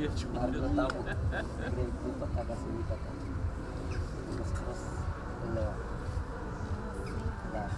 Baru tahu grade agak sulit terus lewat ya.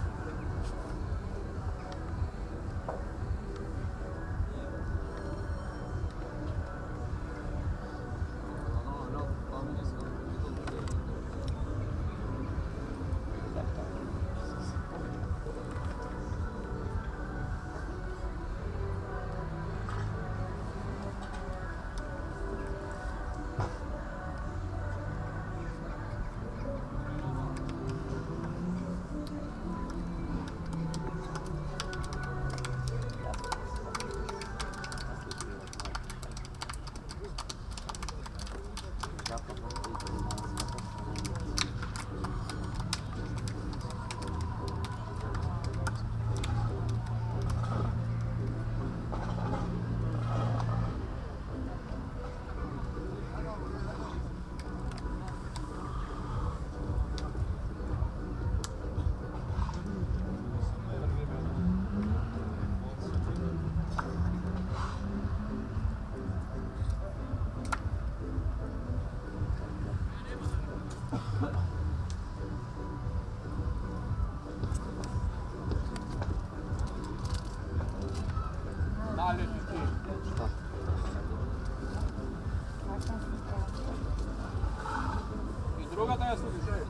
Другата ја слушај.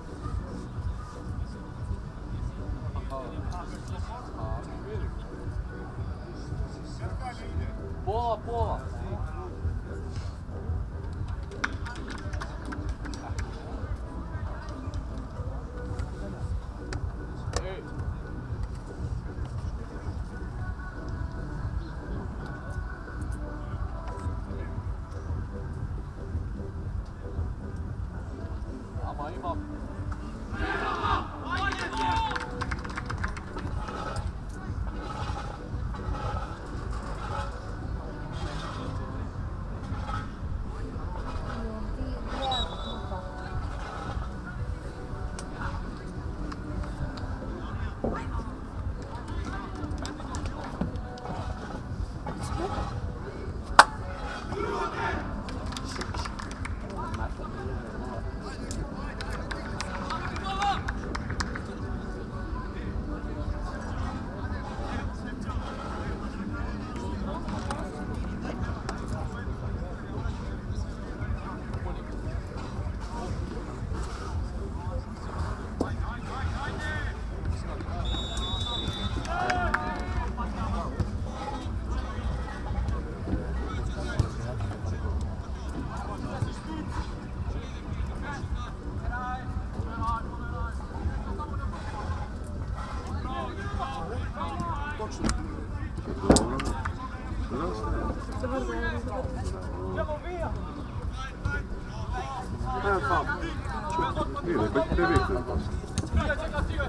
Пола.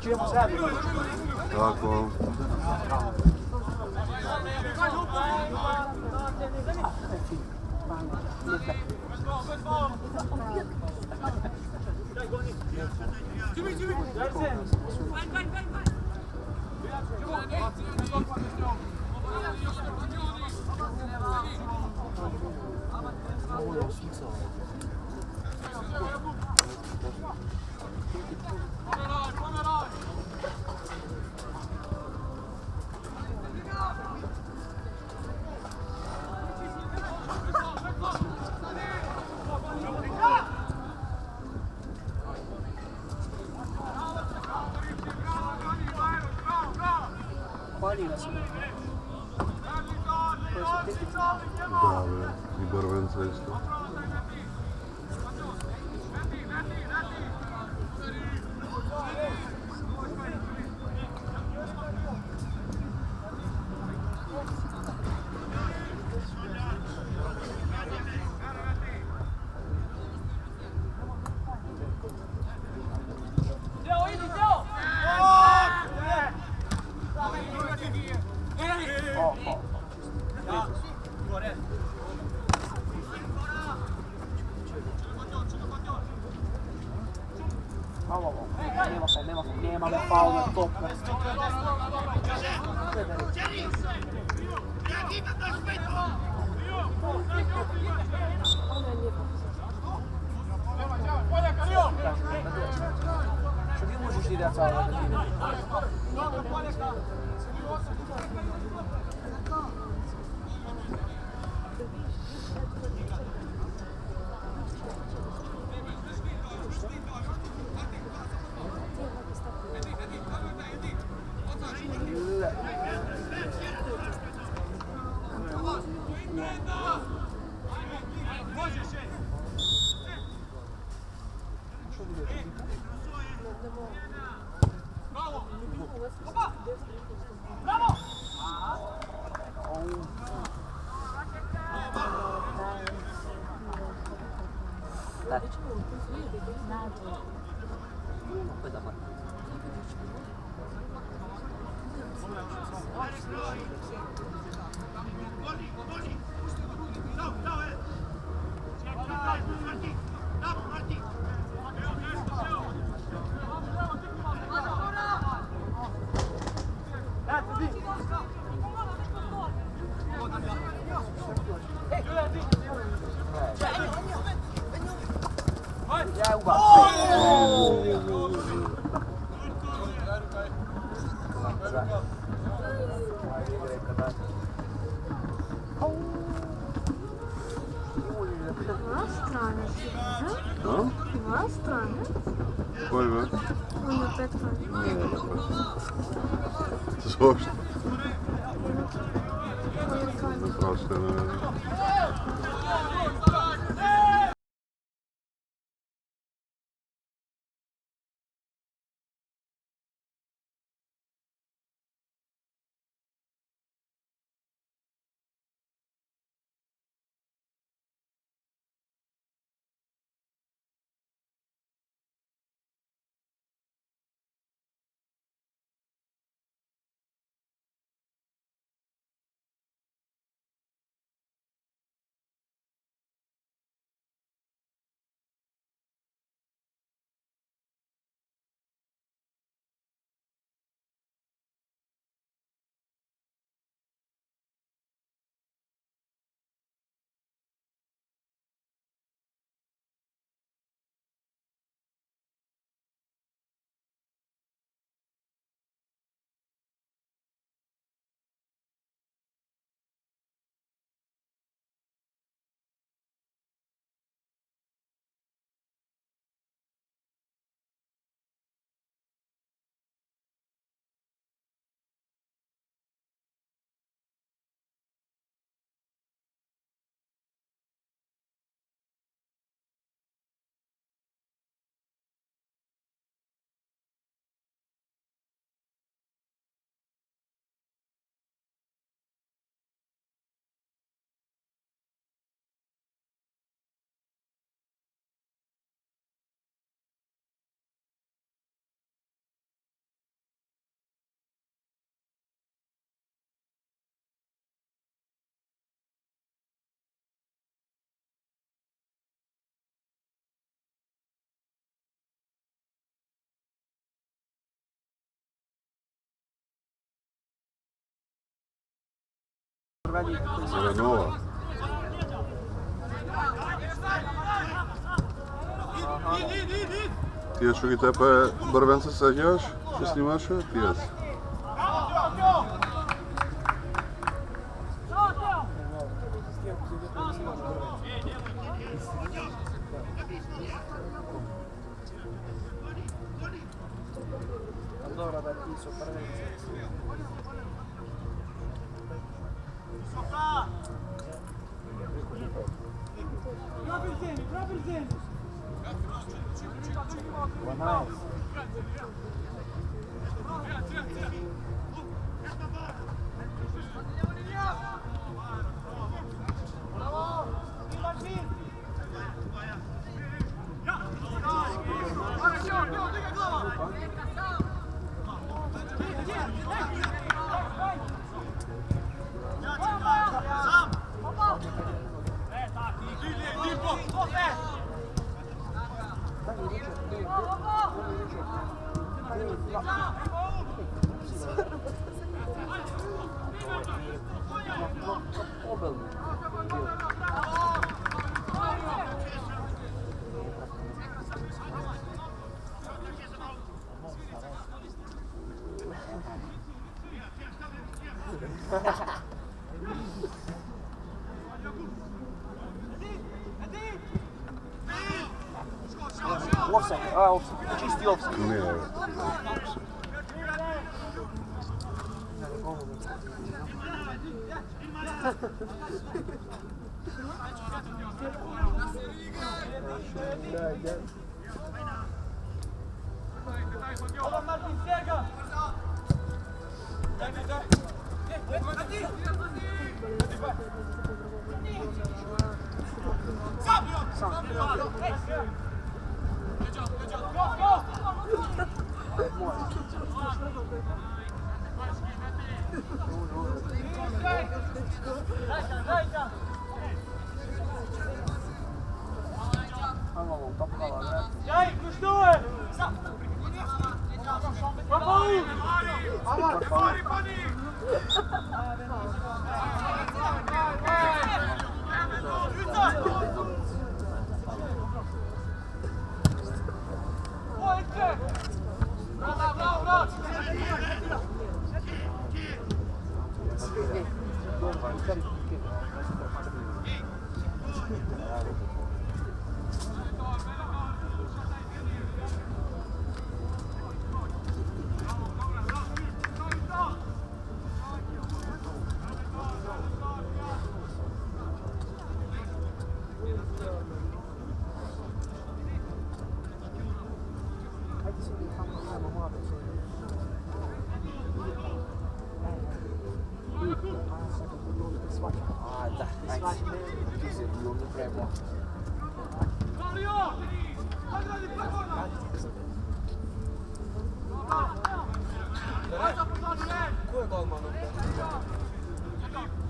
Čujemo se radimo. Tako. Hvalila sam. Koje su tipične. Da, i Barvenca isto. Nemamo faul na top. Tak. Poi da parte. Ja, uwaga. No? Два страны. Pojmy. Он опять ходит. Nie, nie. Coś. Troszkę, no. Zelenuła. Ти що від тебе барвенце садяш? Що знімаєш? П'єс. Allora da qui sopra Offside, offside, čisti offside. Nije.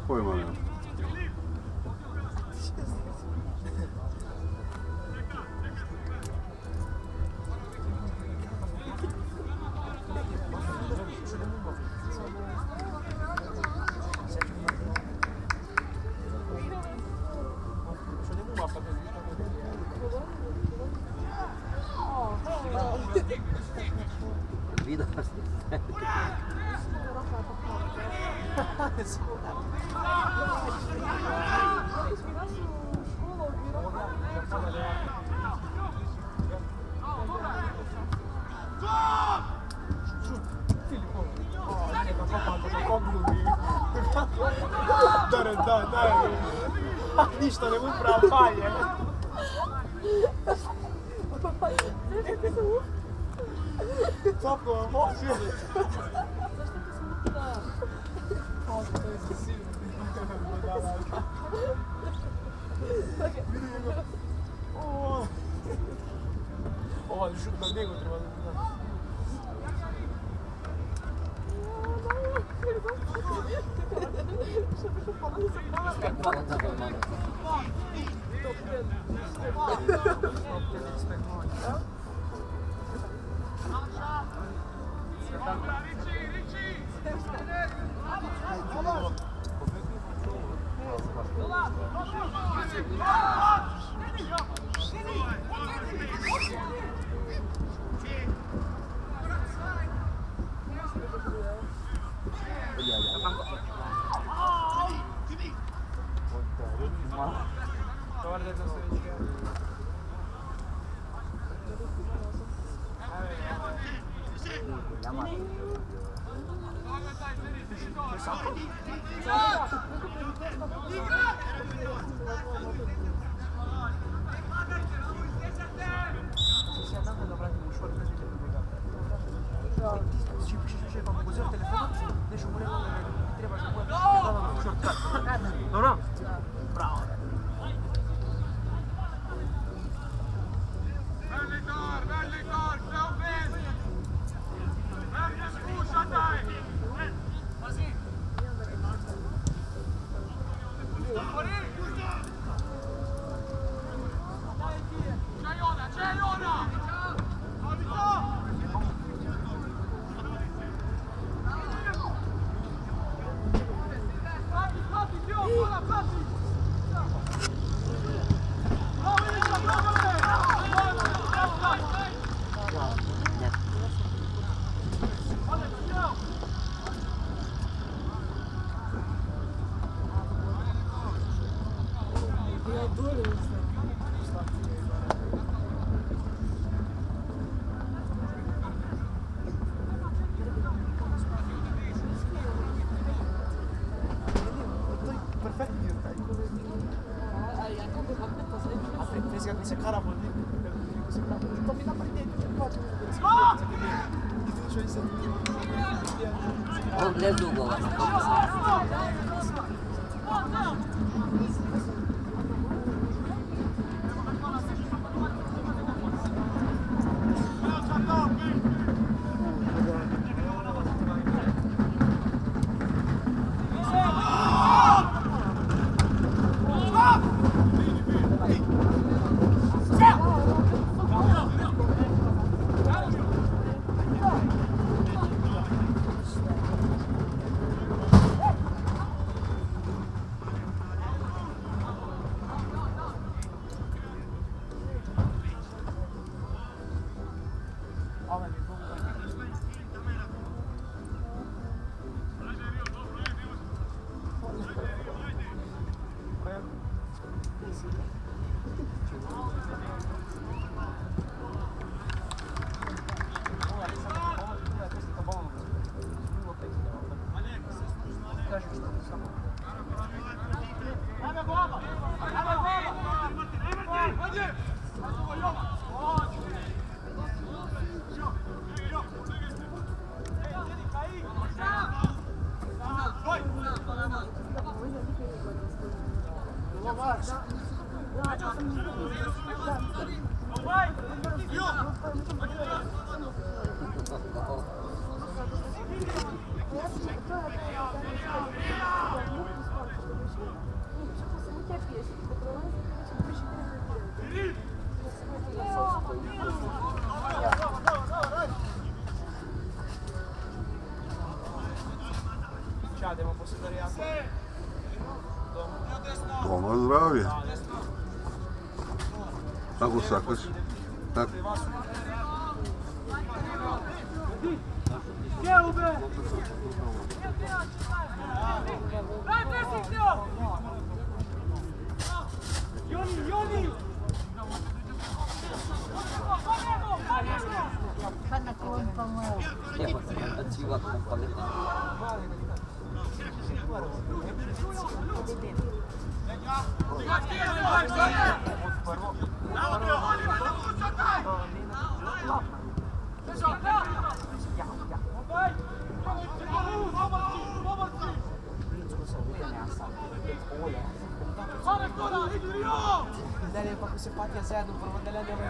Pojma nema. Vido. Daj. Ništa, ne upravo palje. Zapko, može. Ovo je šut na njegu treba da znam. Dobro? Bravo. ragazzi che si cara vuol dire che si cara. Non combina per niente, non faccio vedere se On jest długo właśnie. Siademo, posso dare acqua? Domo zdravje. Ako sakaš? Tak. Nie, bo to ci łatwo pamiętam. Dali pa kasi pati ang sayado, pero madala niya may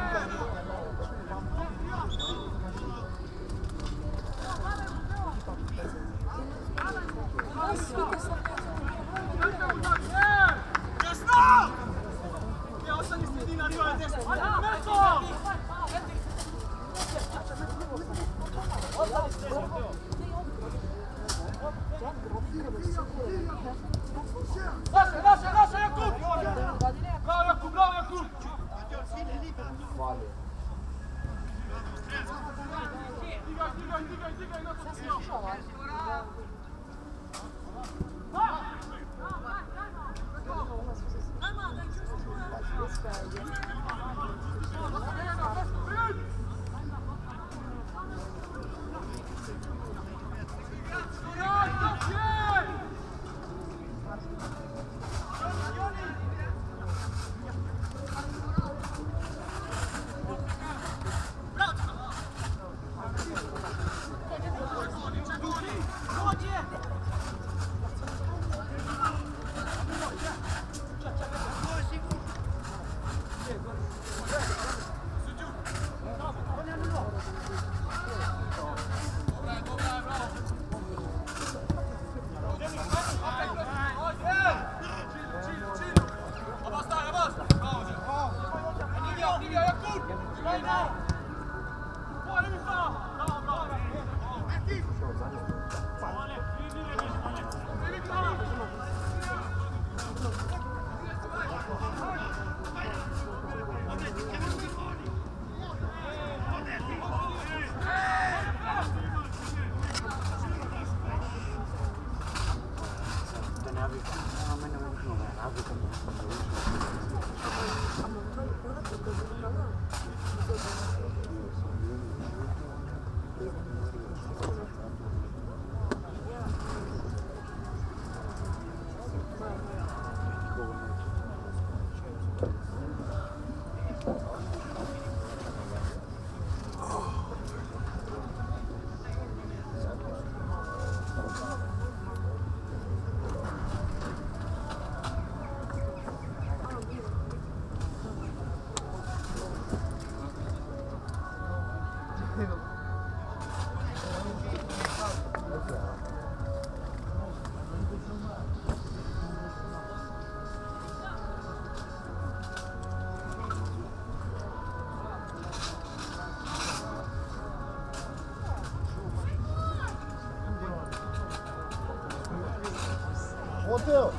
어때요?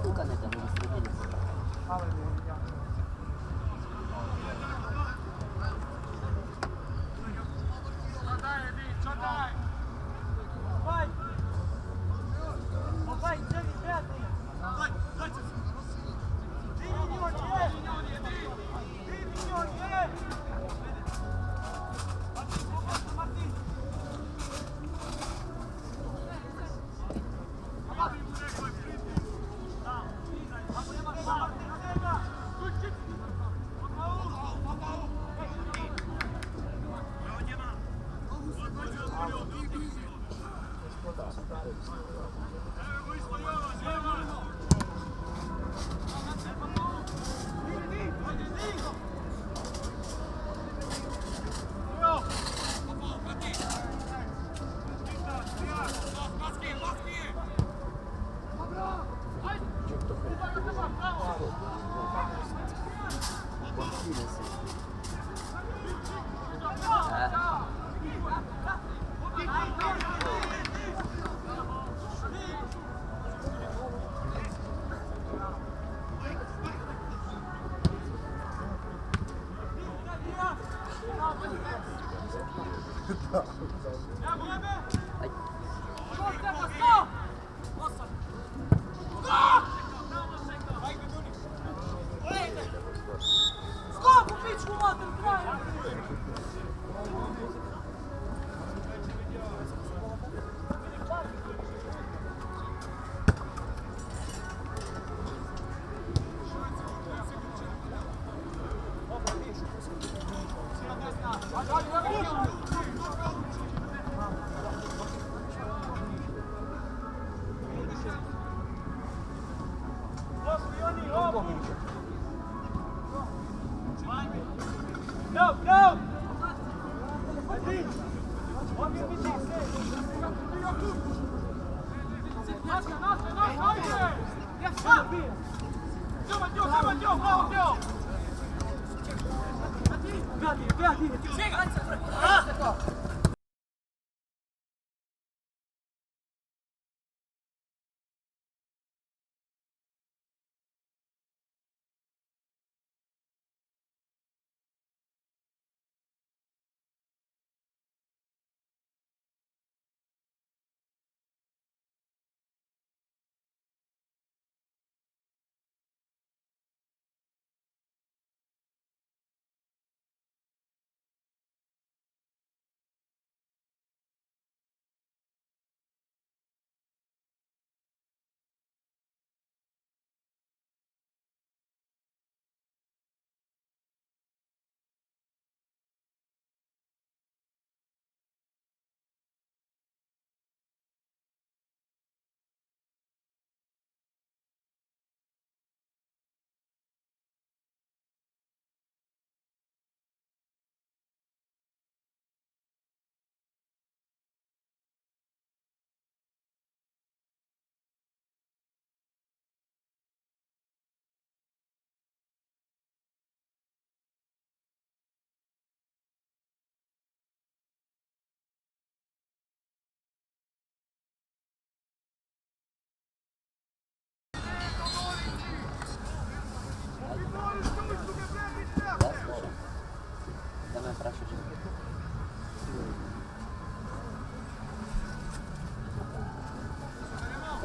Nunca ne tenemos estrellas.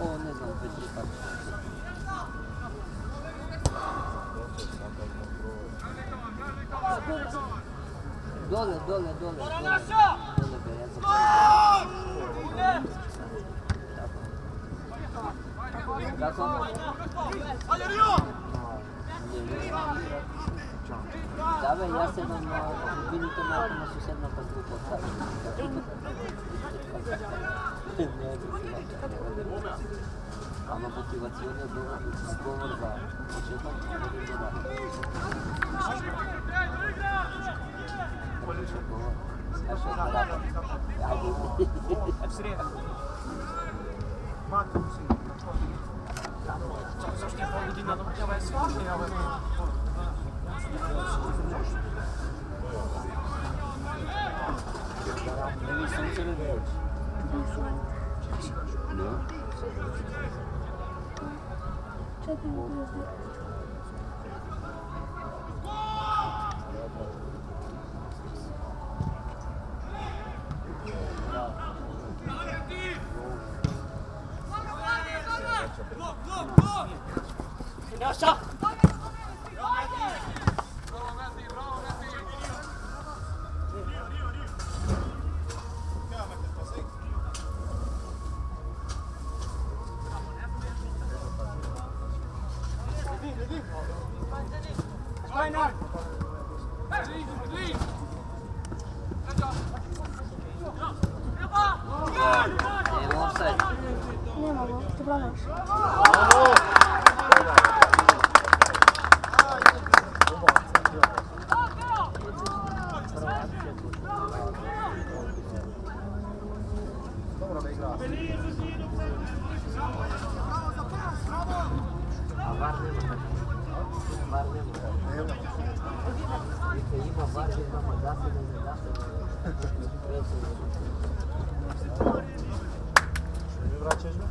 O, ne znam, već je tako. Dole, dole, dole. Dole be, ja Kako? Dawaj, ja se mam minutę na susedną podwórko. Una motivazione scorsa, Da. 4 звезды. Nema offside. Nemamo, ti branaš. Dobro da igra. A VAR nema. VAR nema. Vidite, ima VAR, imamo da se ne da se. Ne vraćaš me?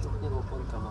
Čuknemo ponkama.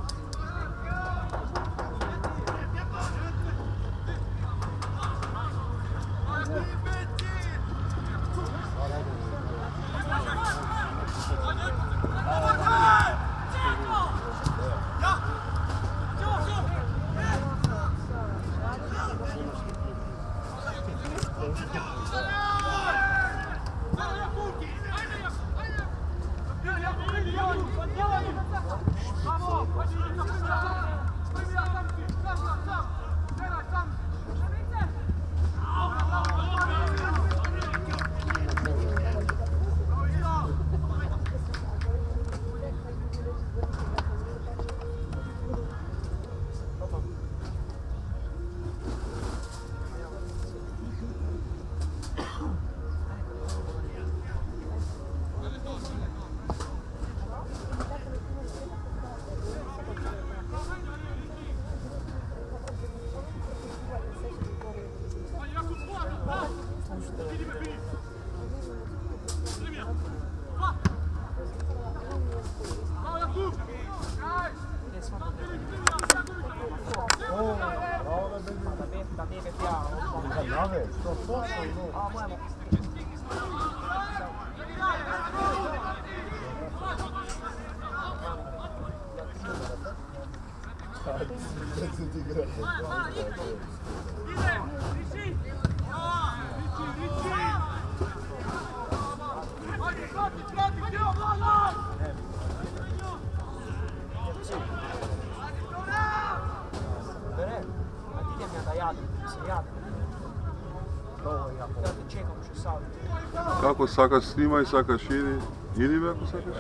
Kako Sakaš snima i Sakaš idi? Idi be ako Sakaš?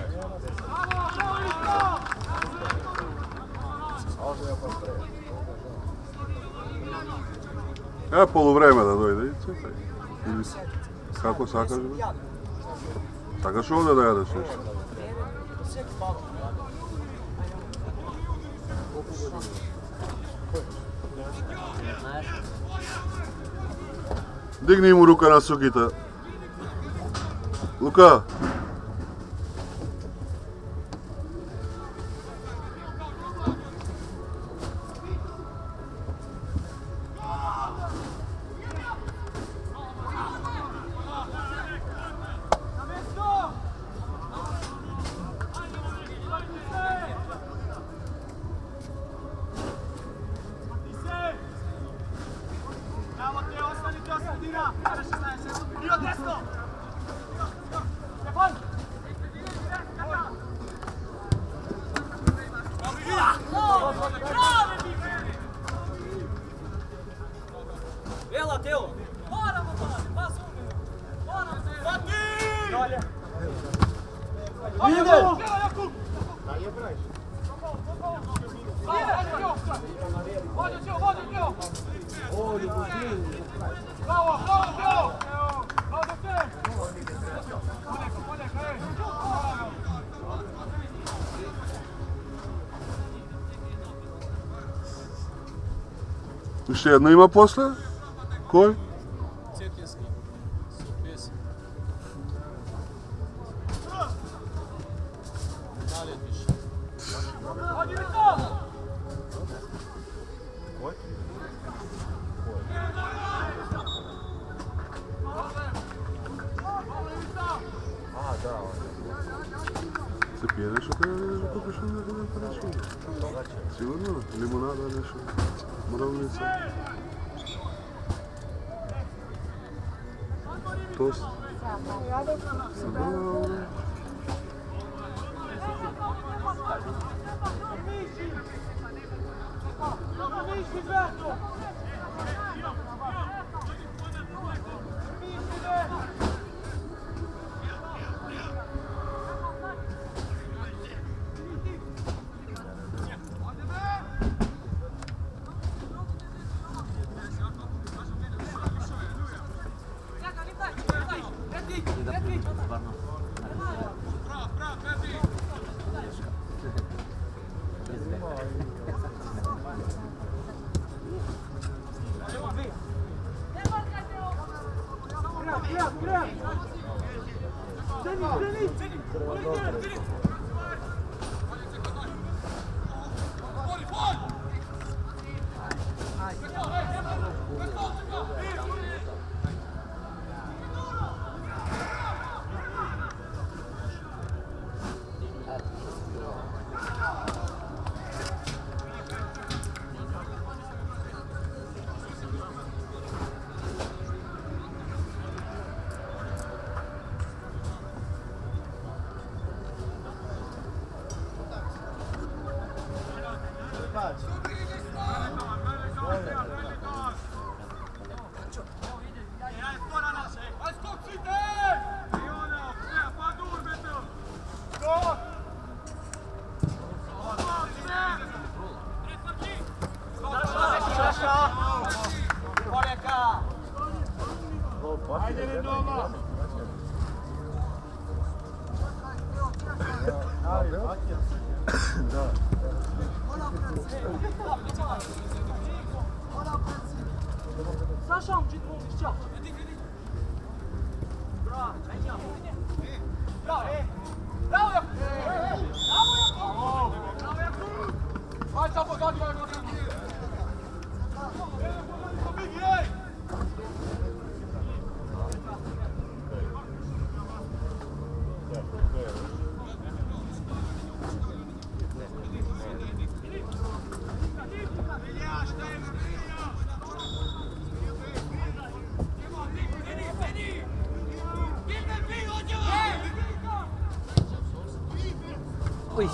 Evo poluvreme da dojde i čekaj. Ili kako Sakaš be? Sakaš ovdje da jadeš nešto. Koliko godina? Znaš? Digni mu ruka na Sukita. Luka! Io destro! Stefan! Vela, Teo! Bora, Montana! Passa um! Bora! Bate! Olha! Líder! Daje brać. Chodź, Teo! Chodź, Teo! O, nie budził. Brawo, brawo, Teo! Brawo, Teo! Olha, Ще jedno ima posle? Koji? Cetinski. Supis. Dalje više. Hadi mi to! A, da, Se pije nešto kada ne kupiš onda kada ne poreći? Sigurno? Limonada, nešto? Moravnica? Tost? Dobro. Sasha, un petit monde, tiens. Bravo, bravo, Ui.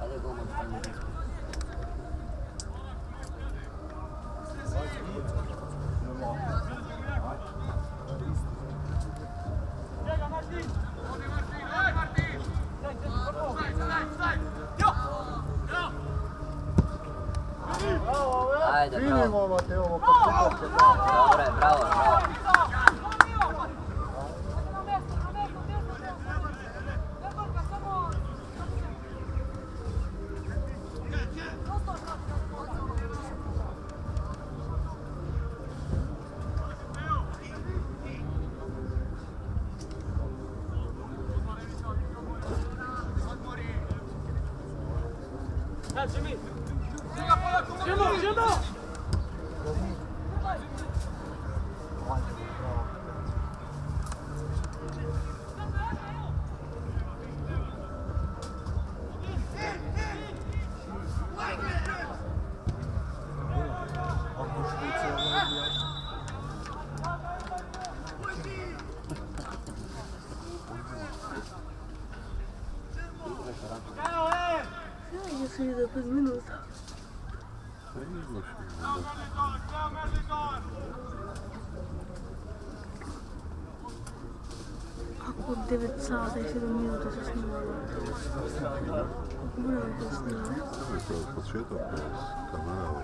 Ajde, gol, Ajde, Fini bravo. momak je ovo, pa što Dobro je, bravo, bravo. Если за 5 минут. Ako 9 sata i 7 minuta se snimalo. Bude se snimalo. To je početak kanala.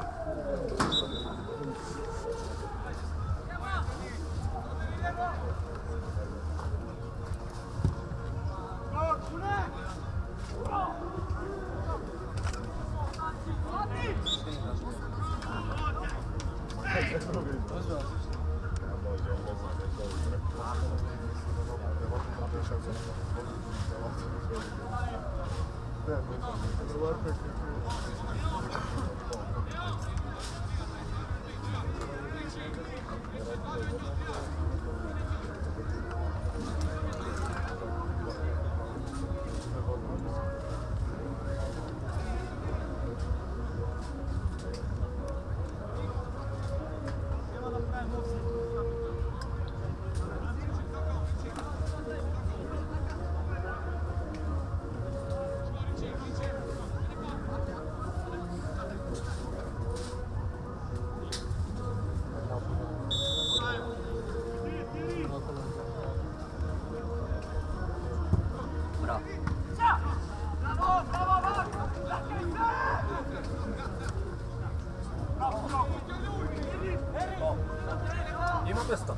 Ima mjesta.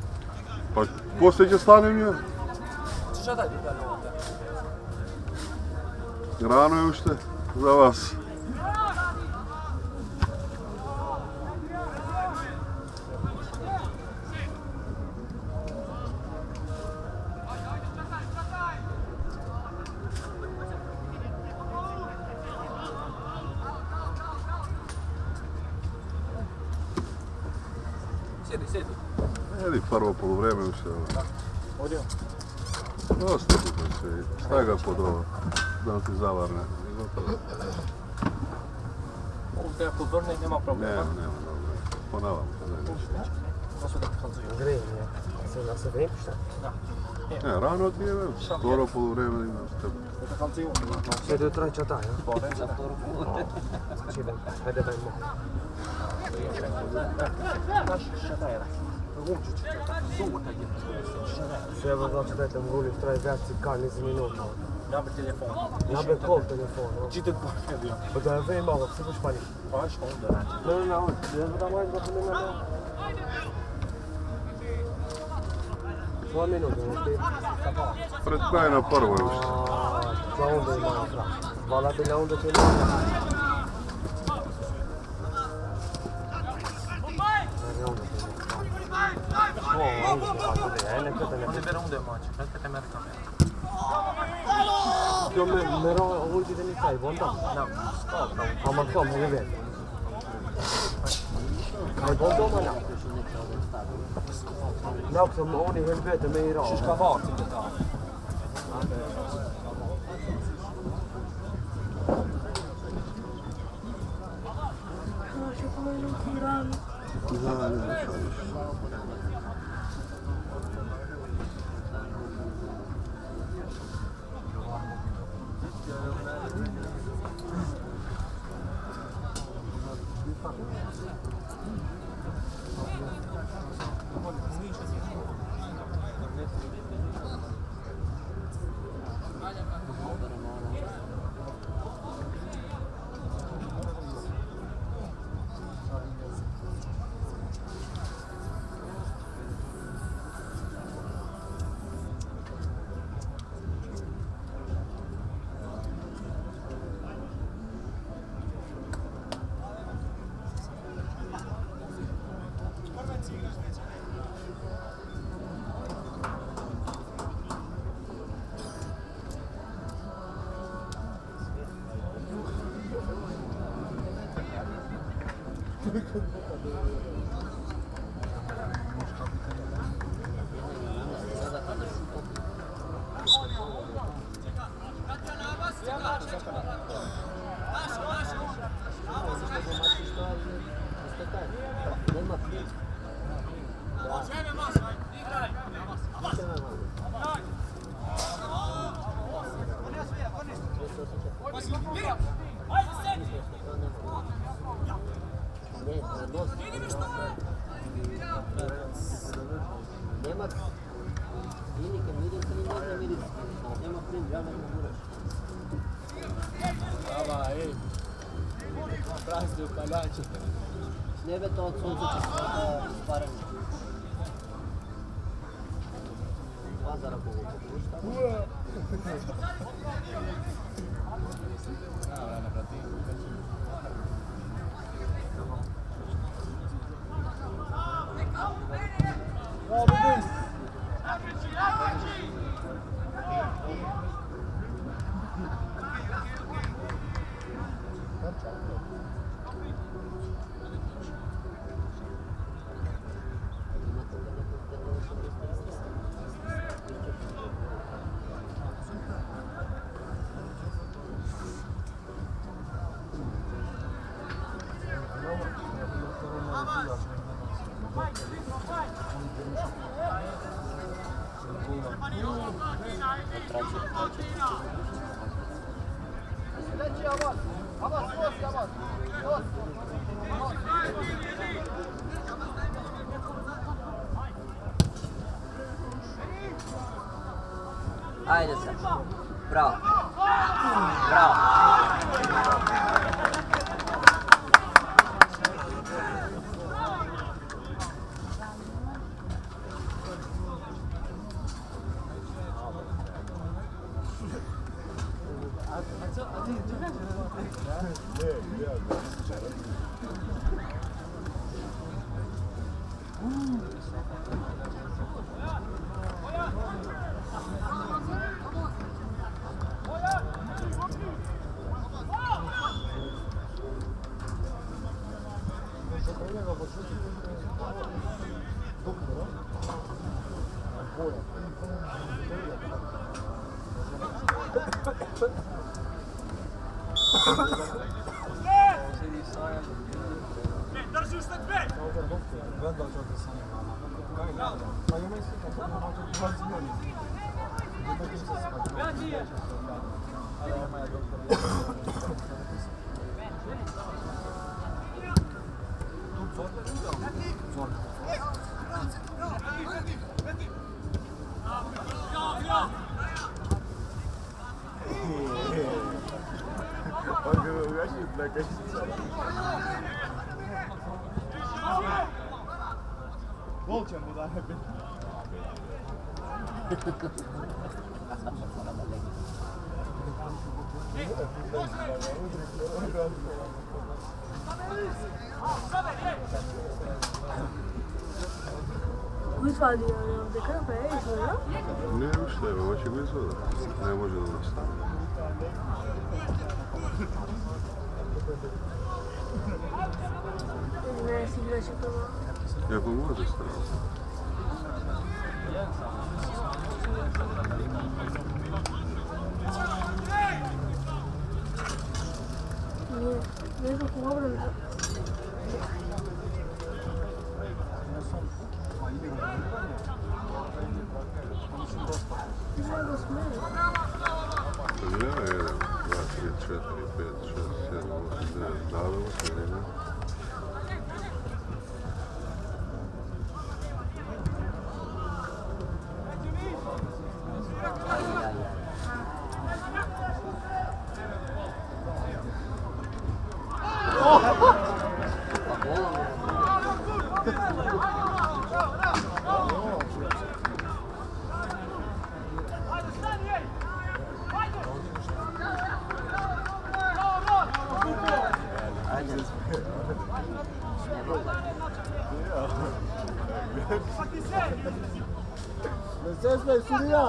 Pa poslije će stanem ja. Šta daj dalje ovdje? Rano je ušte za vas. Sjedi. Jedi prvo polovreme ušte. Ovdje. Dosta puta se. Staj ga pod ovo. Da vam ti zavarne. Ovdje ako vrne nema problema. Nema, dobro. Ponavam se, ne. To su da pokazuju. Grenje. Se se vem šta? Da. Ne, rano ti je, skoro polovreme ima s tebe. Da pokazuju. Sve do traja čata, ja? Bolje. Čidan, hajde dajmo. Znaš šta daj? Rumčić. Subota je. Sve vam znači dajte mu voli traja veći kar niz minuta. Nabe telefon. Nabe kol telefon. Čite pa je. Pa da je vem malo, se boš pani. Pa što onda radi? Ne, ja da moj da ne na. 2 minuta, ne? Pred kraj na prvo je ušte. Za onda ima kraj. Hvala bi na onda će nema. Meron oldu den i Kaybon'da. Ama kom helvete. Kaybon'da ama ne? Ne yapsam onu helvete med Iran. Ska vara till det där. Хорошо, по-моему, Иран. Da, ne, šta više. Nema prije. Nema klinike, miris ili ne miris. Nema plin, ja ne guraš. Ava, ej. Prazni upaljači. Nebe to od sunca će stvaranje. Pazara povuku. Ajde sad. Bravo. Bravo. Volćemo da je bilo. Koji svađi je ovdje krpe, izgleda? Ne, šta je, ovo će ga izgleda. Ne može da nastavi. Ne, si igraš i prvo. Ja pa može staviti. Nije, ne znam ko obranu. Nego smije. Ja, 1, 2, 3, 4, 5, 6, 7, 8, 9, davilo se, ne? Sesme, sudija!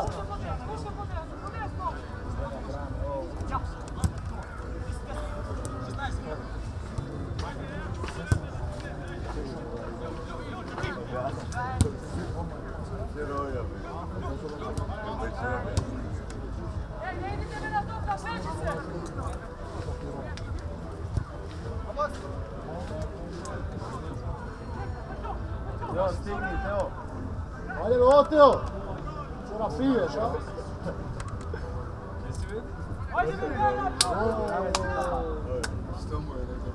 Teo, stigni, Teo. Ajde, ovo, Teo. Čora piješ, a? Jesi vidi? Što mu je rekao?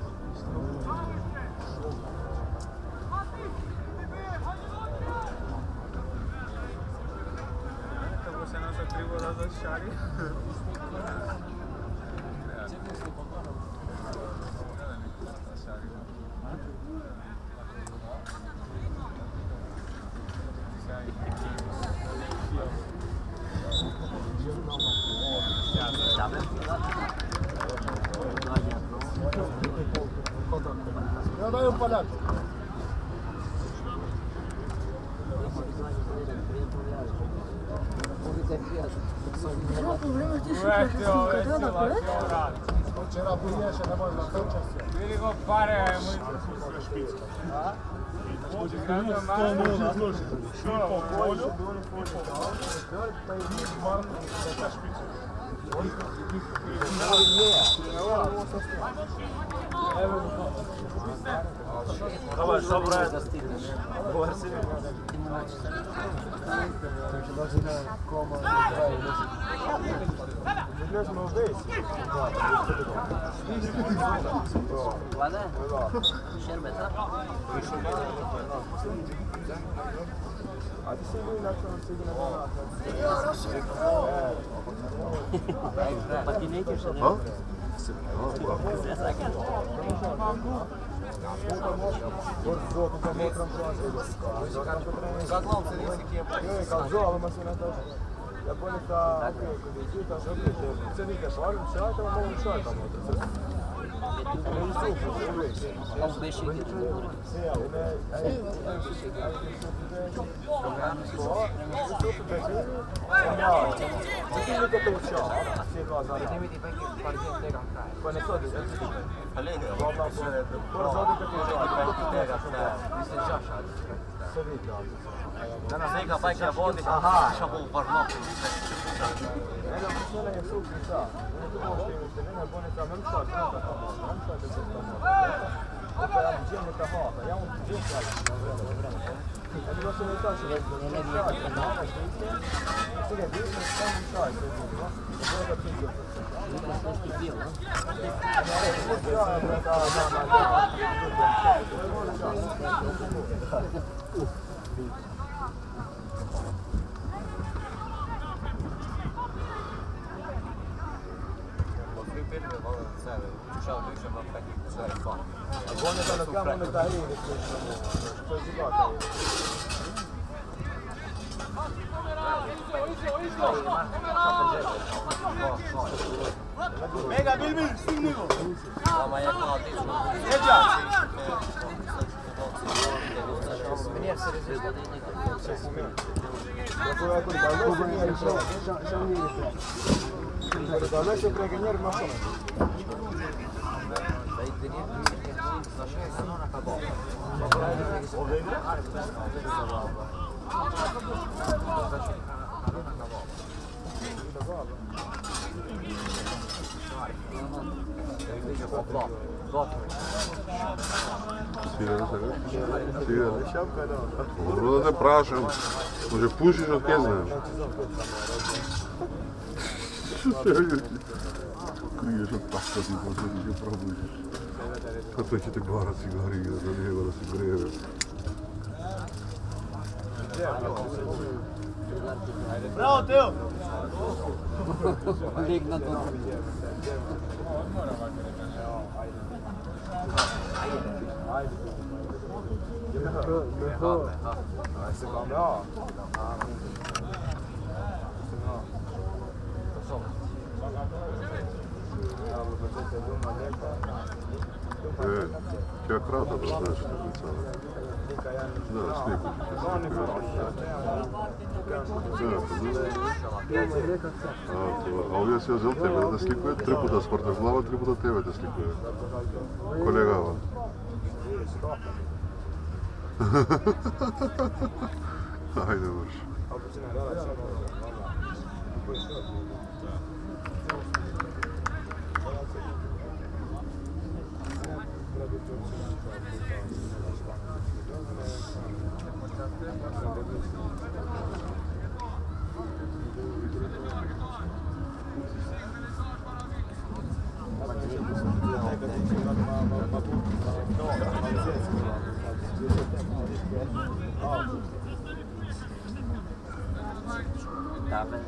Kako se naša krivo razašari? Ja daj upaljač. Nema problema, ti šutraš, da sam kada da kole? Včera piješ, ne možeš da trčaš se. Vidi go pare, moj Dobar, dobro je da stigneš. Govor si mi. Vada? Šerbeta? A ti si ili nakon sigurno Pa ti nećeš, ne? Ha? Sve sakaj. Zaglavce nisi kjepao. Joj, kao zo, ali ma se na to. Ja bolje ta... Čita se opet, se vidite, švarim šajta, ma mogu šajta možda. Als beestje in de boer. Danas neka bajka vodi, aha, šabu u parnoku. Eno, posljedna je suknica. Ono tu možete imati, nema bonita, memšat, memšat je to tamo. Ja mu džem neka hata, ja mu džem kada. Ja bi došao ne tači, ne šaj, ne namaš, niste. Sada vidimo, samo šaj, sve bude, no? To je da pinđe. Ima nešto pil, no? Buone quello che hanno metà lì, poi si va. Mega Bilbil, stignigo. Ama je kao ti su. Jeđa. Meni se rezultat Kako je kod Baldo, se nije rešao. Sam nije rešao. Kod Baldo se pregenjer mašona. Ovdje igra? Svirano se ga? Svirano. Dobro da te prašam. Može pušiš od kje znaš? Kriješ od taka ti posjetiš i probušiš. Kako će te bara cigari za njega da si greve? Bravo, Teo! lig na to. Se kom bra. Tja krata da znaš što je cala. Da, sliku ću ti a ovdje si uzел tebe da slikuje, 3 puta sportna glava, 3 puta tebe da slikuje. Kolega van. Ajde vrš. Tabel.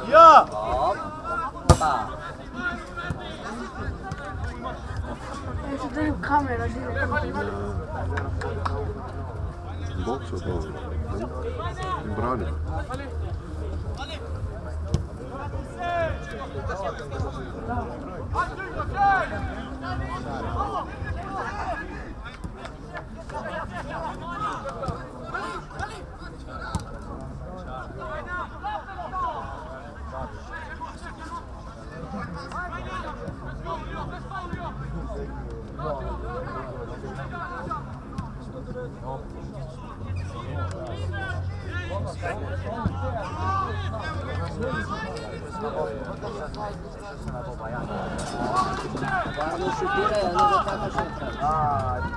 Ja! Opa! Ja się do Kamera direkt. Boksa to. Brani. Quando uscire è una giocata centrale.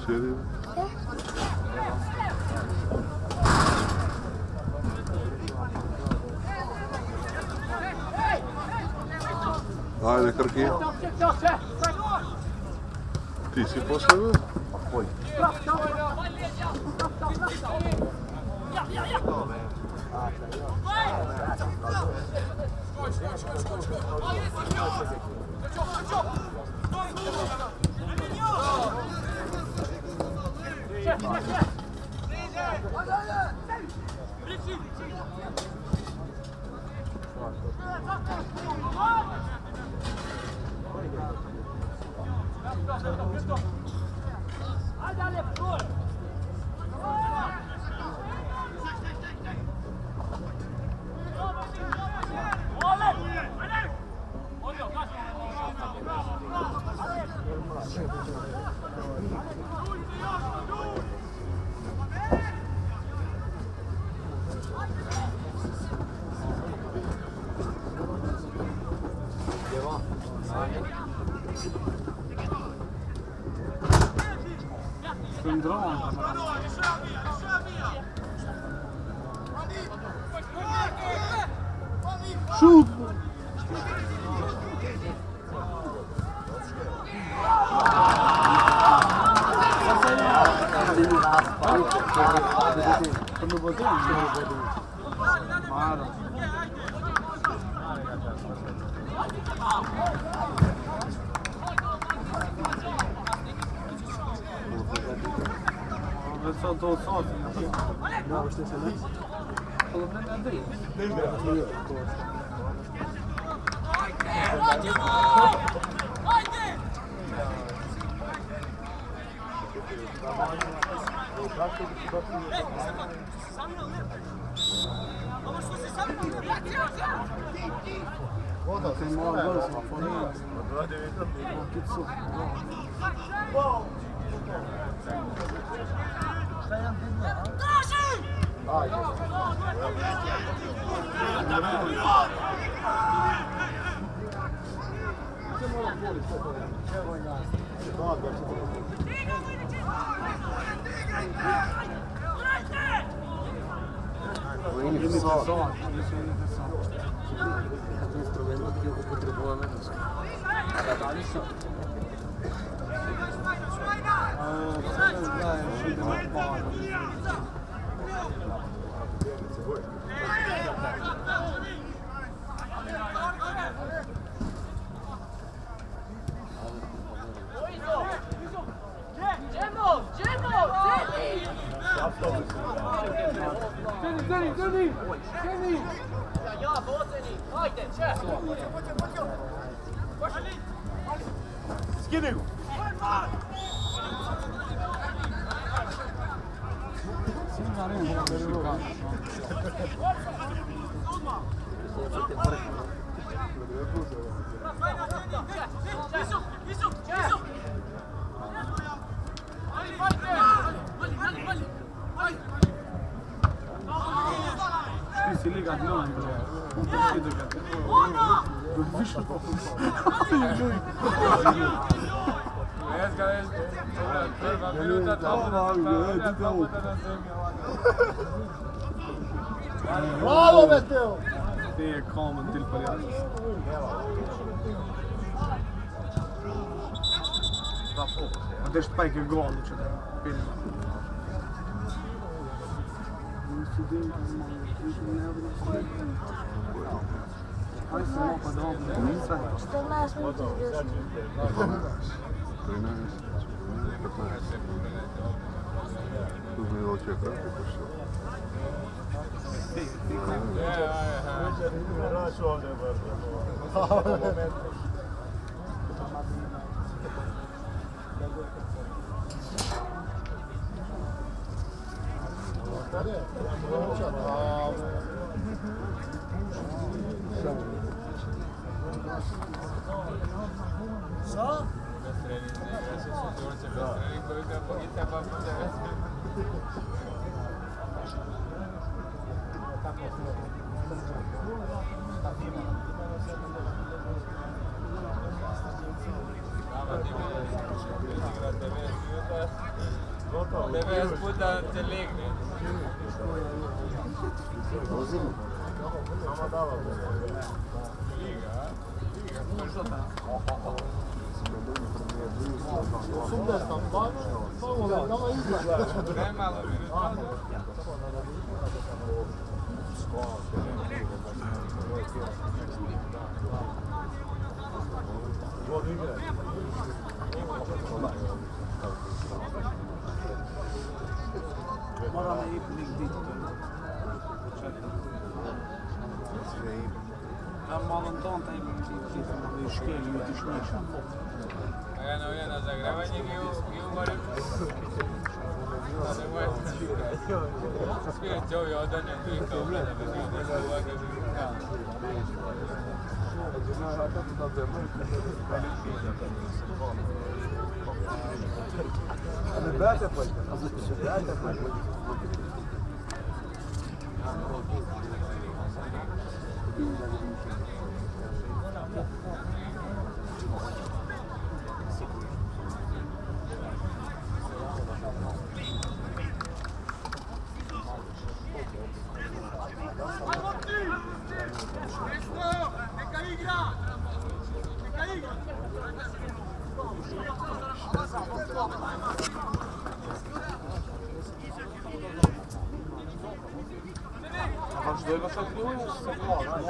Serio? Ajde, Krki. Ti si postavio? Poi. Shoot! Instrumento che io potrei kad je prva minuta, tamo da Bravo, Meteo! Det är kameran till Paris. Det är spike gol, čo da film. Aj se mogu dobro, sve. 14 minuta izbio. 13, 15. Tu mi je očekao, kako što. Deve puta te legne. Moramo i negdje. Tam malo ton, taj malo škelj, vidiš ništa. Na zagravanje i umorim. Da ne možete svijet ovi odanje tu i kao gleda bez ljudi ovakve Što je baš odgovorno se gleda.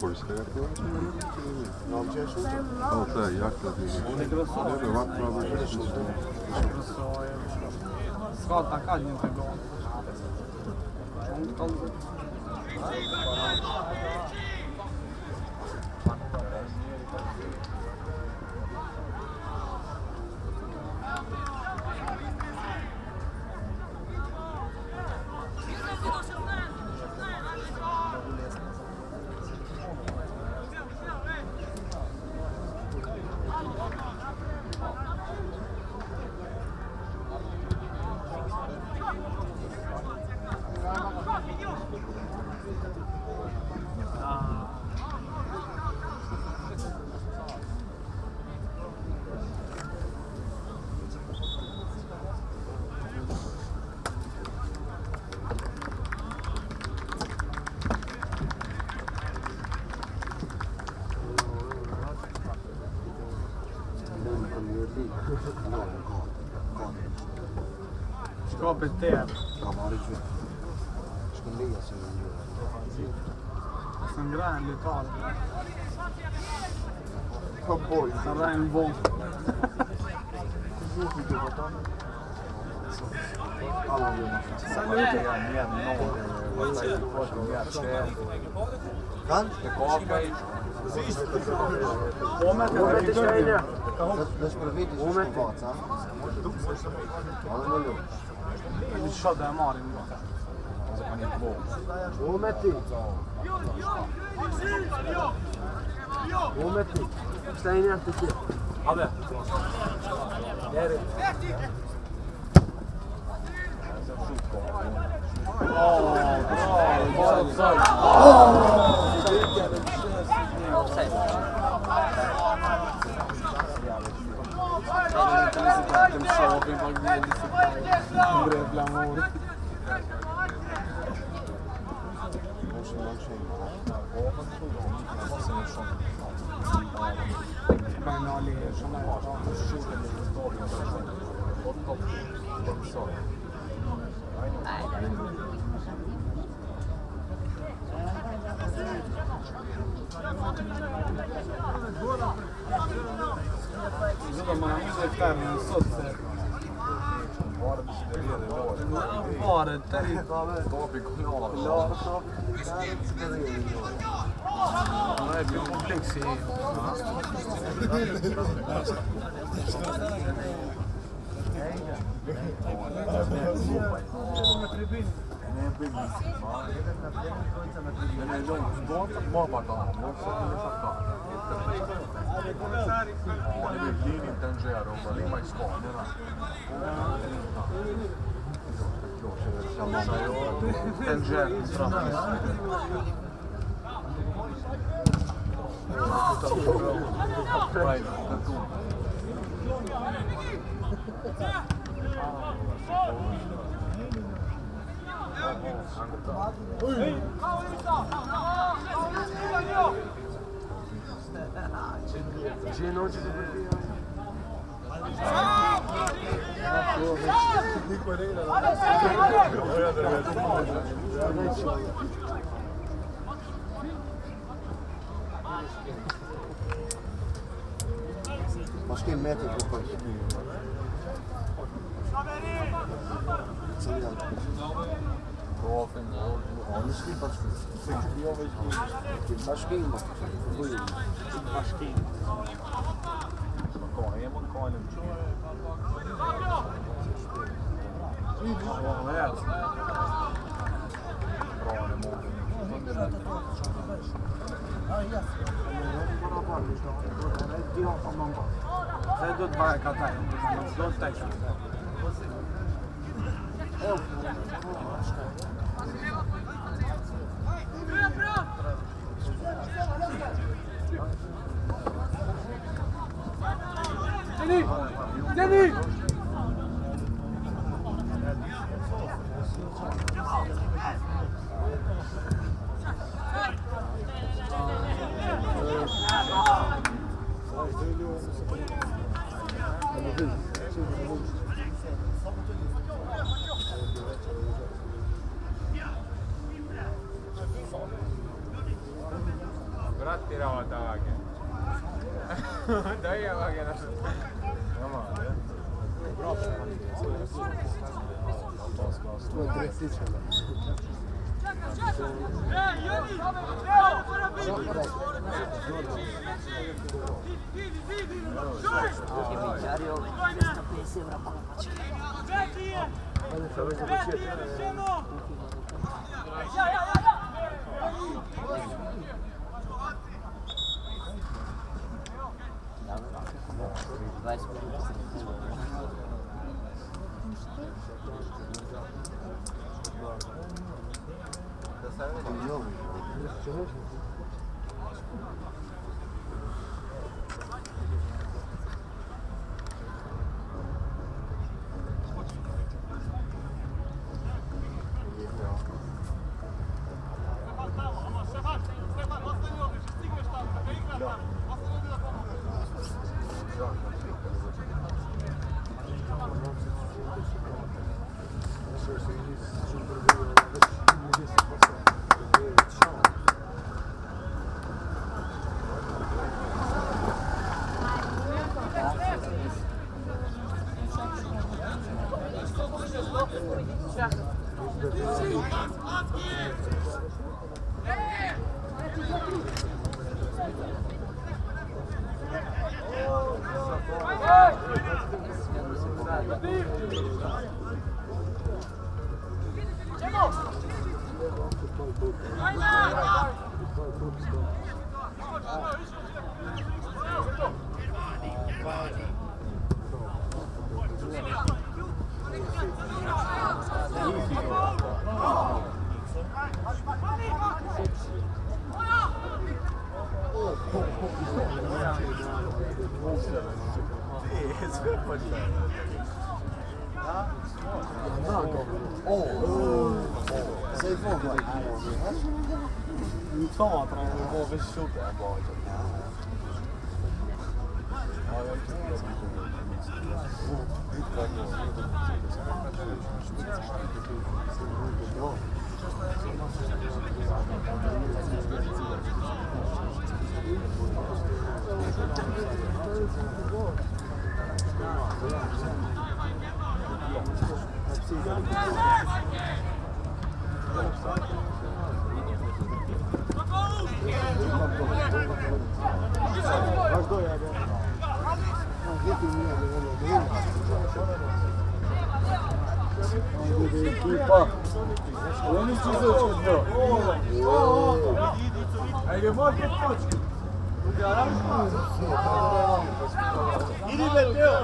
Poljska je kao ta jaka Skata kad nije te gol. Jurli. Ska beter. Skulle ligga så Sen grän lokal. Cowboy. Sen en våg. Kan? Daš providi škovaca. Ali ne ljubi. Što da je marim. Umeti. Umeti. Šta je njehti ti? Hadi. Geri. Zato moram uzeti termin soce. Var tej. No je bio kompleksi. Måske med til på folk. Oni svi baš Başka ima. Buyurun. Başka in. Sai do vai catar, do techo. Jenny! Tirava da vaga. Daj je vaga na. To je dresičan. Sei fogo. Niet van wat, maar gewoon een zoek en bal. Equipa. Eu não preciso te Aí eu vou aqui, o garagem. Ele meteu.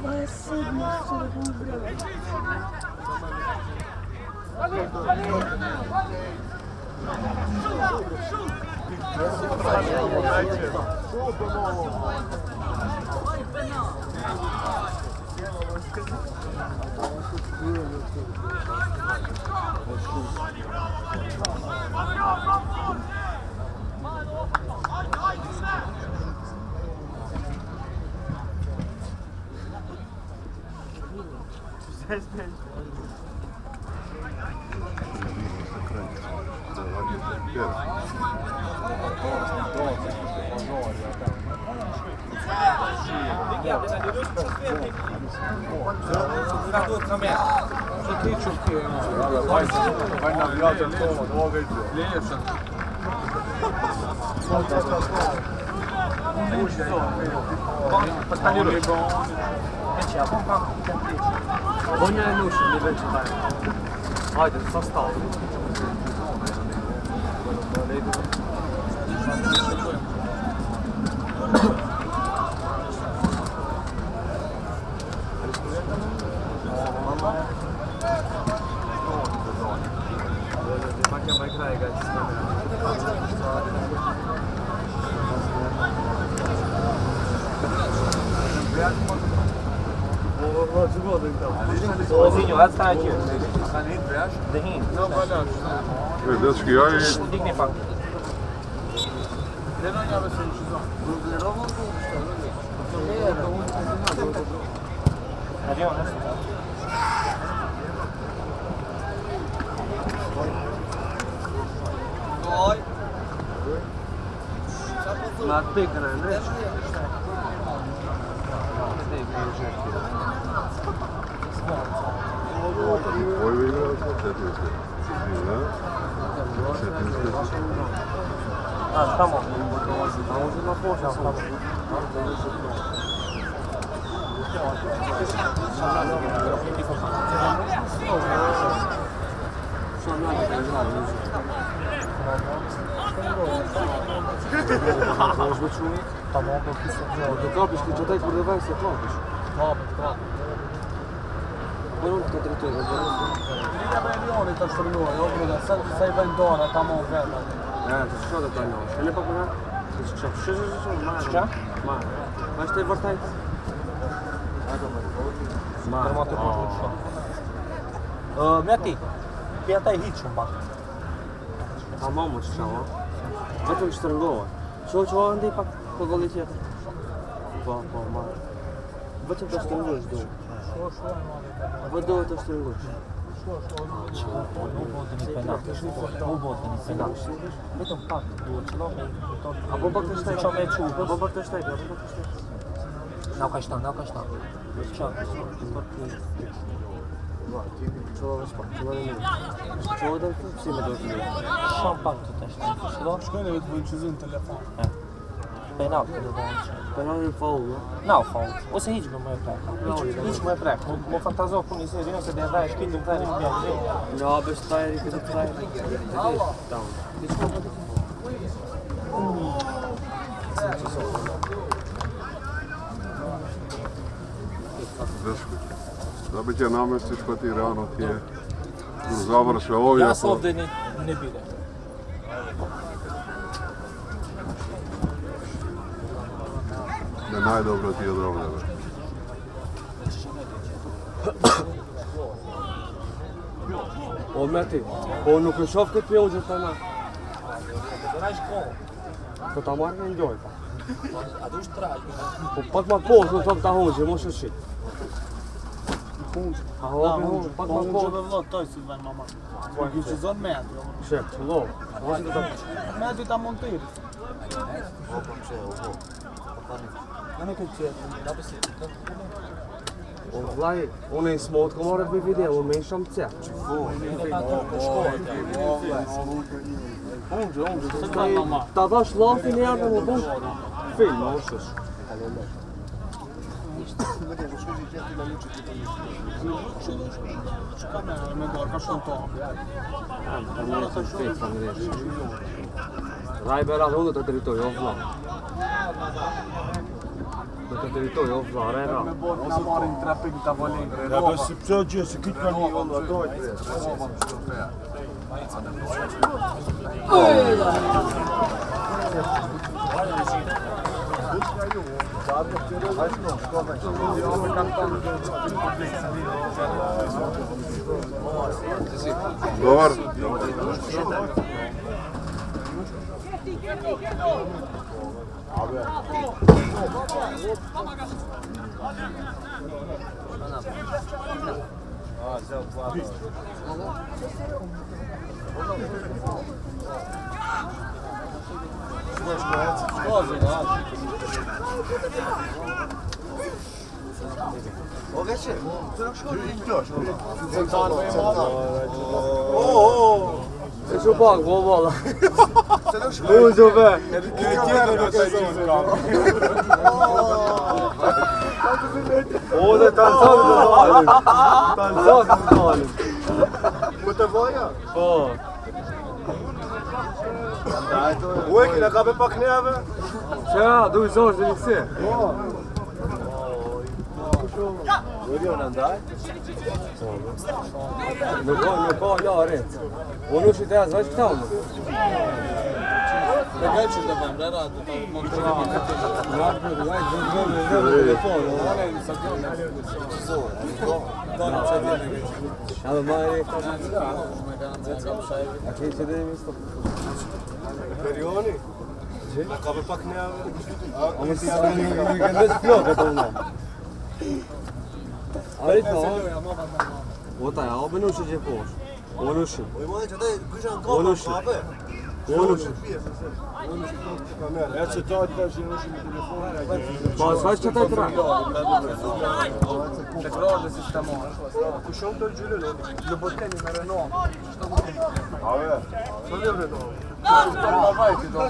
Vai ser mistura com o Vai na viagem, toma, uma vez. Liješa. Poskaniruj. Znači, a kako on je nušen, ne već taj. Ajde, sastav. Sozinho, lá está aqui. Dahin. Não, vai dar. Dat is gejaagd. Digne pak. Ne nagrava se ništa. Gdje on nešto? Ma pekana, ne? Mooi weer wel. Zet А, там он. А он уже на позже, там. Ти капиш, ти читай, продавайся, капиш. Poi non ti addirittura Liga milioni ta strnuo, io credo sei vendona ta mo vela. të shkota ta no. Ele pa puna? Të shkota. Shi, ma. Ma. Ma është e vërtetë? Ma. Mjati, pja taj hiqën pak. A mamë që shama? Vetëm që të rëngohet. Qo ndi pak pëgolli tjetër? Po, ma. Vetëm të shtërëngosh do. Vë do të shtërëngosh. Vetëm pak duhet qëllo me... Apo pak të shtek? Po pak të shtek. Não, questão. Чего там все медведь? Шампан tu tens, não? Shkojnë vetë bëjnë qëzën në telefon. Penal, que não vai. Penal në faul, Não, fal. Ose hiç më e prek. Hiç më e prek. Mo fantazo puni se rinë se dhe vaj shkindën tani më bjerë. Ja, bez tajri këtë tajri. Tam. Teško. Da bi tě namestiš pa ti rano ti je završe ovdje. Ja sam ovdje ne bile. Da najdobro ti je od ovdje. O Meti, po nuk e shoh këtë pjellë gjithë të na. Dona shkollë. Po ta marrë në njoj, pa. A du shtraj. Po pak ma po, të thot ta hoqë, mos e shit. A hoqë, pak ma po. Dhe vëllot toj si ven mama. Po e kështë zonë medë. Shep, lo. Medë ta montirit. Në këtë qëtë. O vlaj, unë e smot ko marrë për video, unë me isham të cekë. Ta dhash lafin e ardhe më bush film, më shësh. Shka me dorë, ka shumë to. Ta mërë të shpejt, sa më reshë. Raj berat, unë të dritoj, o vla. Do të dritoj, o vla, re ra. Na marim 3 pikë të volin. Ja bes si pse gjë, se këtë ka një vëllë dojtë. Dobar. E që pak, bo valla. Unë që be. O, dhe të nësat të dalim. Të nësat të dalim. Më të voja? Po. Ue, kina ka be pak neve? Që, du i zosh dhe një kësi. Nuk ka, ja, rrit. Unë u shite asë, veç këta më. Dhe gajtë që të bëjmë, rera, të të montirim në të Edhe ma e rekta. A ke që dhe një stop. Perioni? Ka be pak neve? A më si nuk e ndës flok e të unë. A rrit ka, o taj, a o bënu që gjeposh. O në shi. O në shi. O në shi. E që ta të që në shumë telefon? Pa, s'faq që ta të rajë. Tekrarë dhe sistemar. Ku shumë të gjyllë? Lëboteni me Renault. Ave? Së dhe Renault. Të më vajti do më.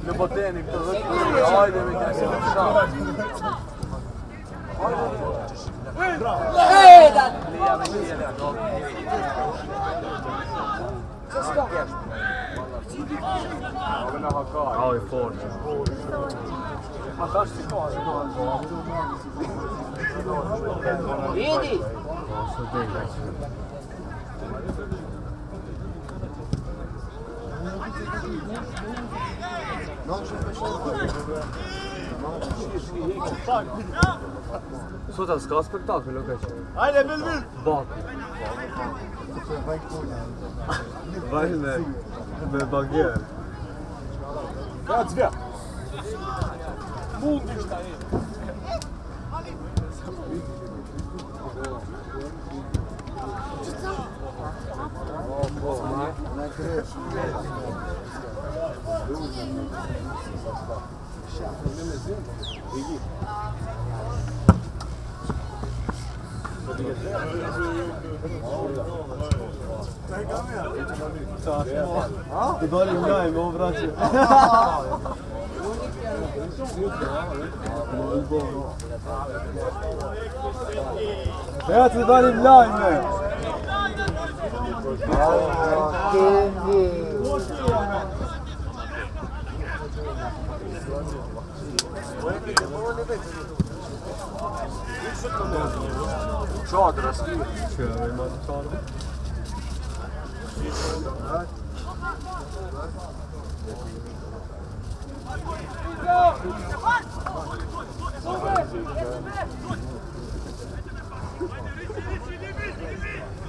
Lëboteni këtë dhe të hajde me njësi në shanë. Lija me njële, do. Ave në hakaj. Au i fort. Ma tash si ka, si ka. Vidi! Së dhe nga që. Sota s'ka spektakl, o keq. Hajde, bil! Bak. Vaj me bagjer. Ja, të vja! Mundi shta e. Ti dali mjaj, me obraćaj. Ja ti dali mjaj, me. Čadra svi.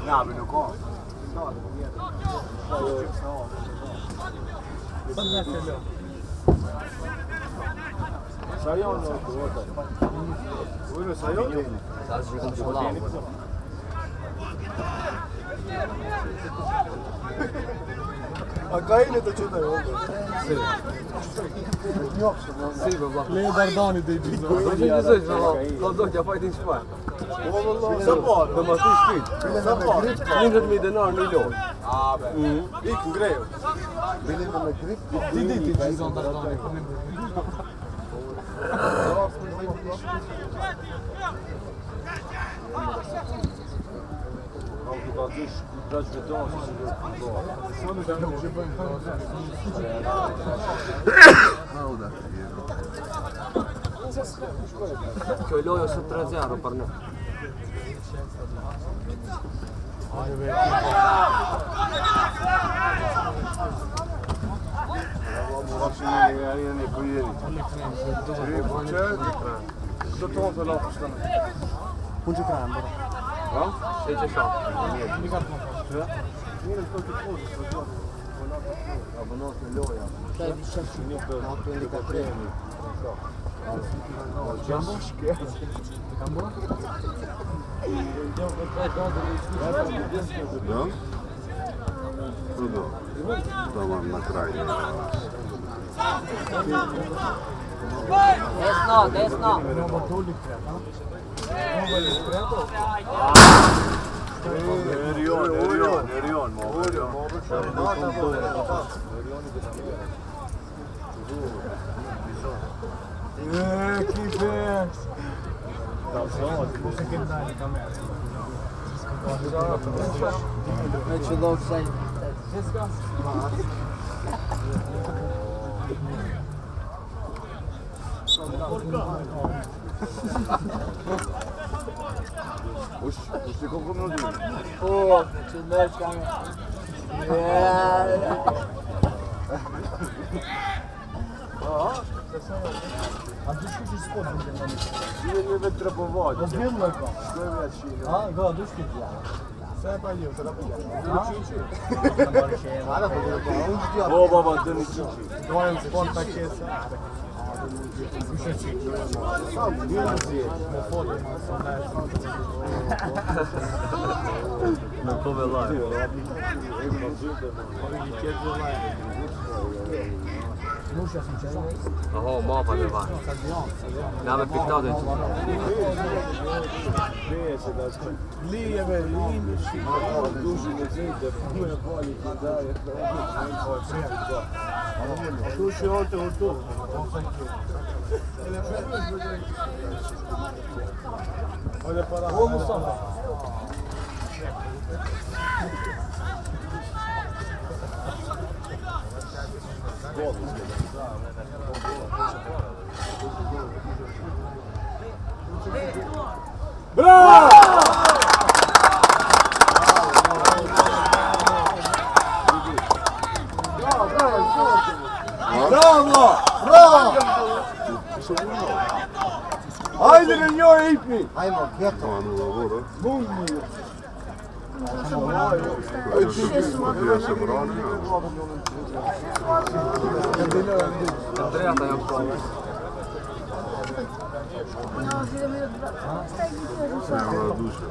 Ja, men du kom. Sajjon något. Vad är det sajjon? A kaj ne da čutaj ovdje? Le Bardani da iđi za ovo. Vad dock jag faktiskt inte var. Sapar. De har fisk. Sapar. 100 denar miljon. A, be. Vilken grej. Di dit iđi za Bardani. Köylü o yoksa traziaro parne. Ja, det är så. Да? Ну да. Там на крайне. Desno, desno. Erion. Neću lov sajn. Ušte koliko nudi? O, neću neć kamer. A duški si spod bude na njih. Nije već treba voditi. Ozbiljno je kao. Što je veći? A, ga, duški ti. Sve pa je, sada pa je. O, baba, da ni čiči. Dvojem spod také sa. Sam, bilo si je. Na fotima sam Na tove laje. Nuša sam čelo. Jaha, mapa det var. Nej, men fick ta det inte. Lijeve, linduši. Duši ne zide, puno bolje ti daje. Slušaj, ovdje u tu. Ovdje para. Ovo sam. Bravo! Bravo! Bravo! Ajde na njoj, Ipi! Ajmo, kjeto. Ono da voda. Bumni! Ja se brani. Andrea da jag sa. Nema duša.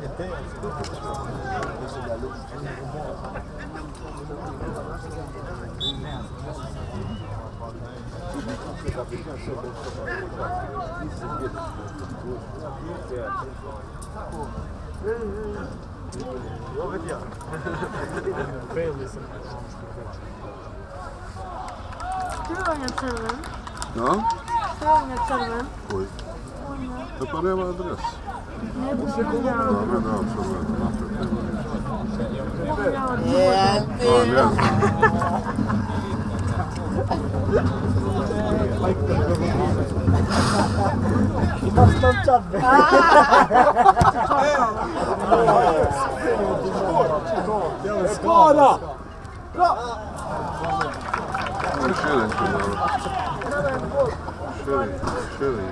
Strojna czerwen. No? Strojna czerwen. Oj. To pa nema adres. Nie było miała. Dobro, da, absolutno. Napred nema ništa. Miała A, ne. Imaš tam čatbe. Skora! Još jedan će malo. Širi.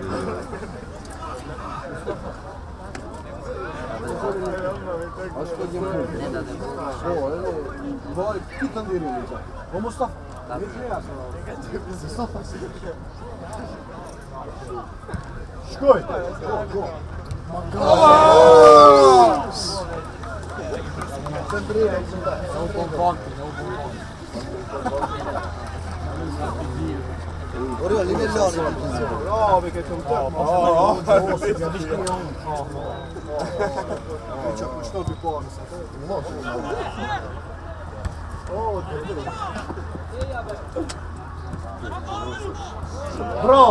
Voli, pitan dirilica. O Mustafa? Mustafa. Škoj! Ja, vilket tungt. Što bi ponosno? Bra!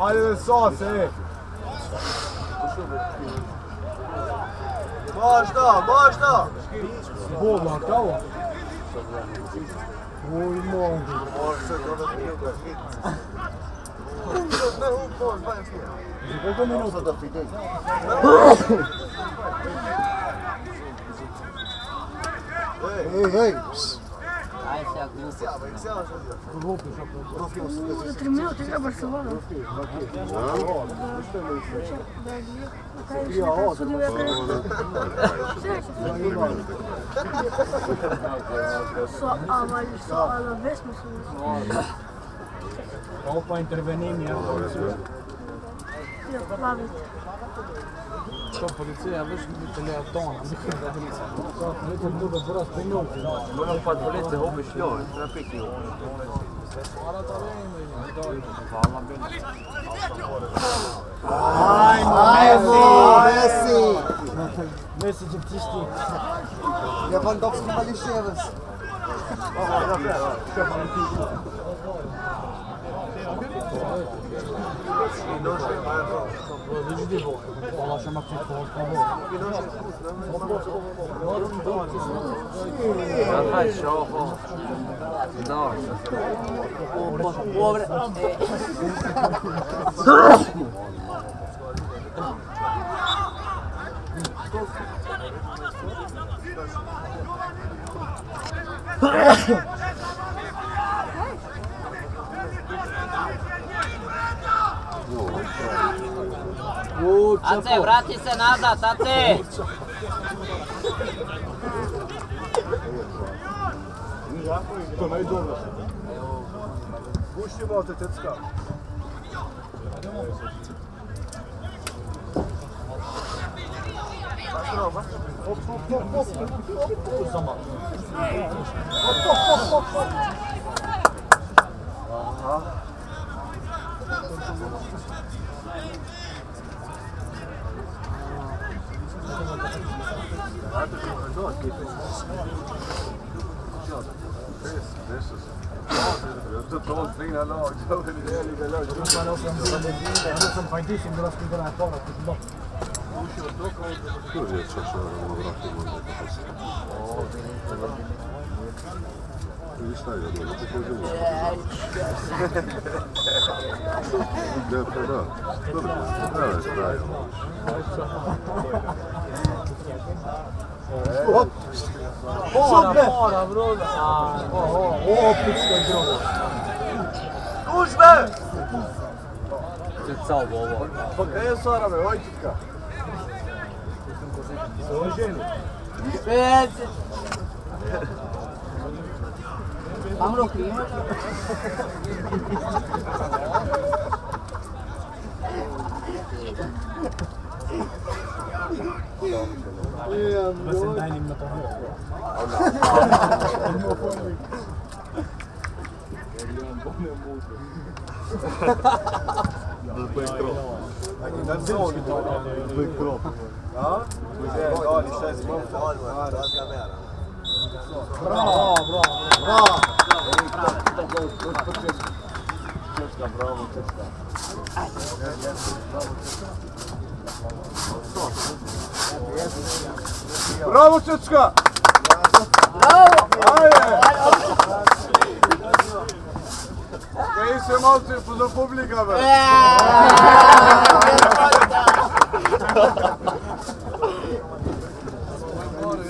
Ajde da sa se! Možda! Bolna, kao? Oj, mogu. Koliko minuta da fide? Ej! Aj se glupo. Za 3 minuti igra Barcelona. Sudio ja so Alaves mislim. Opa intervenim, ja. Ja plavit. Što policija, već vidite tona. Nekom bude brzo minuti. Moram pa policija ubiš ljoj, treba piti. Messi! Messi će ptišti. Lewandowski ma liševes. Allah še ma ptit po Daj šoho. Dobro. Pobre. Ace, vrati se nazad, Ace! To najdobro. Pušćimo te tecka. To fina lag. Sam fajtišim bila skupina povrat. Kurde je sad što ono vrati možda kako se. Vidi šta je dobro, da te pođemo. Da, pa da. Dobro, da je kraj. Hop! Mora, broda! Pička je droga. Tužbe! Cica ovo. Pa kaj je Sarave, ojčitka? Se oženi? Peci! Amro klima? Bez en dajnim na to. Zły krok. Ten zon. Zły krok. Ja? Dali 6 Bravo, Bravo, bravo. Čečka, bravo, Čečka. Bravo, Čečka! Bravo! Ajde! Kaj se malce za publika, be?